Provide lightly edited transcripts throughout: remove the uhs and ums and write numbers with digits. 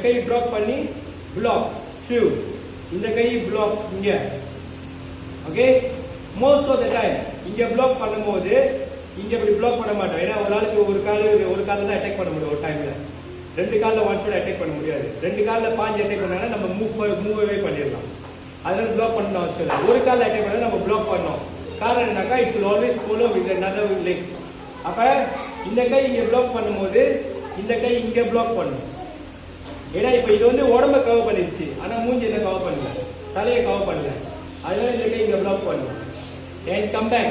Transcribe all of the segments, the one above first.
கை drop பண்ணி block 2 இந்த கை block இங்க okay most of the time இங்க block பண்ணும்போது இங்க இப்படி block பண்ண மாட்டோம் ஏன்னா ஒரு ஆளுக்கு ஒரு கால்ல தான் அட்டாக் பண்ண முடியும் ஒரு டைம்ல ரெண்டு கால்ல ஒன் ஷாட் அட்டாக் பண்ண முடியாது ரெண்டு கால்ல பாஞ்சு அட்டாக் பண்ணா நம்ம மூவ் அவே பண்ணிடலாம் அதனால block பண்ணணும் அவசியம் இல்லை ஒரு கால்ல அட்டாக் பண்ணா நம்ம block பண்ணோம் காரணம் என்னக்கா it's will always follow with another leg அப்ப இந்த கை இங்க block பண்ணும்போது இந்த கை இங்க block பண்ணும் ஏன்னா இப்ப இது வந்து உடம்ப கவர் பண்ணிருச்சு ஆனா மூஞ்சி என்ன கவர் பண்ணல தலையை கவர் பண்ணல அதனால இந்த கை இங்க block பண்ணும் and come back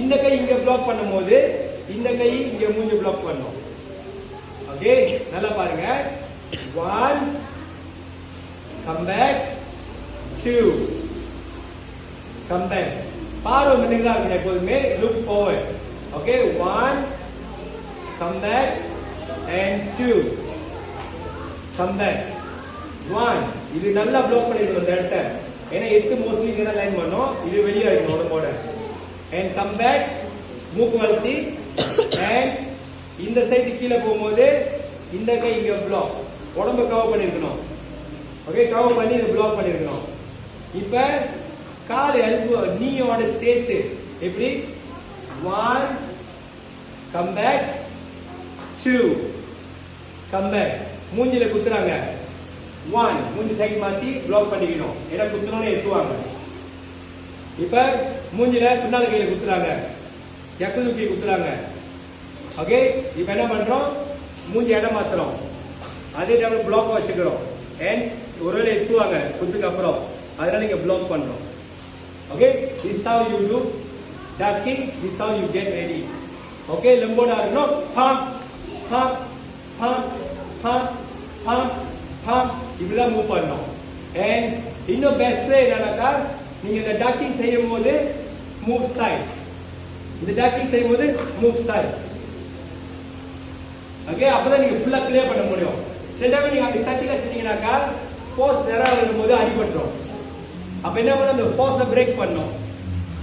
இந்த கை இங்க block பண்ணும்போது இந்த கை இங்க மூஞ்சி block பண்ணும் ஓகே நல்லா பாருங்க 1 come back 2 come back பார்வை மெதுவா இருக்கணும் எப்போதுமே look forward okay 1 come back and 2 come back 1 இது நல்லா ப்ளாக் பண்ணிருக்கணும் இந்த இடத்தை ஏன்னா எத்து மோஸ்ட்லி இங்க லைன் பண்ணோம் இது வெளியே இருக்கணும் உடம்போட and come back மூக்கு வளர்த்தி and இந்த சைடு கீழே போகும்போது இந்த கை இங்க ப்ளாக் உடம்ப கவர் பண்ணிருக்கணும் ஓகே கவர் பண்ணி இது ப்ளாக் பண்ணிருக்கணும் இப்ப கால் எல்போ நீயோட சேர்த்து எப்படி 1 come back 2 come back மூஞ்சில குத்துறாங்க 1 மூஞ்சி சைடு மாத்தி ப்ளாக் பண்ணிக்கணும் ஏன்னா குத்துனோனே எத்துவாங்க இப்ப மூஞ்சில பின்னால கையில குத்துறாங்க யக்கு தூக்கி குத்துறாங்க ஓகே இப்ப என்ன பண்றோம் மூஞ்சி இடம் மாத்துறோம் அதே டைம்ல ப்ளாக் வச்சுக்கிறோம் and ஒருவேளை எத்துவாங்க குத்துக்கு அப்புறம் அதனால நீங்க ப்ளாக் பண்றோம் okay this is how you do ducking this is how you get ready okay லம்போடா இருக்கணும் pump pump pump pump pump pump இப்படிதான் மூவ் பண்ணணும் and இன்னும் பெஸ்ட் வே என்னன்னாக்கா நீங்க இந்த டக்கிங் செய்யும்போது மூவ் சைடு இந்த டக்கிங் செய்யும்போது மூவ் சைடு ஓகே அப்பதான் நீங்க ஃபுல்லா கிளியர் பண்ண முடியும் சில டைம் நீங்க அப்படி ஸ்டாட்டிக்கா செஞ்சீங்கன்னாக்கா ஃபோர்ஸ் நேரா வரும்போது அடிபட்டுரும் அப்ப என்ன பண்ணணும் அந்த ஃபோர்ஸை பிரேக் பண்ணணும்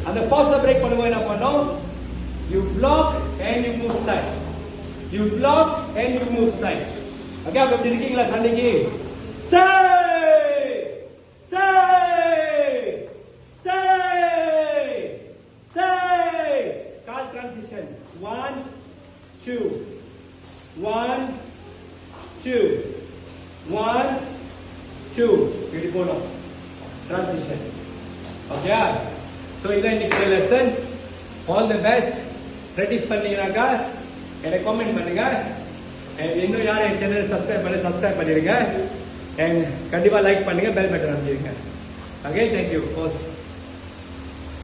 அந்த ஃபோர்ஸை பிரேக் பண்ணும்போது என்ன பண்ணணும் you block and you move side you block and you move side okay அப்ப இப்படி இருக்கீங்களா சண்டைக்கு call transition 1 2 1 2 1 2 இப்படி போணும் transition ஓகே சோ இதான் இன்னைக்கு lesson all the best practice பண்ணீங்கனாக்கா எனக்கு கமெண்ட் பண்ணுங்க and இன்னும் யார் என் சேனல் சப்ஸ்கிரைப் பண்ணிருங்க and கண்டிப்பா லைக் பண்ணுங்க பெல் பட்டன் அமுக்கிடுங்க ஓகே थैंक यू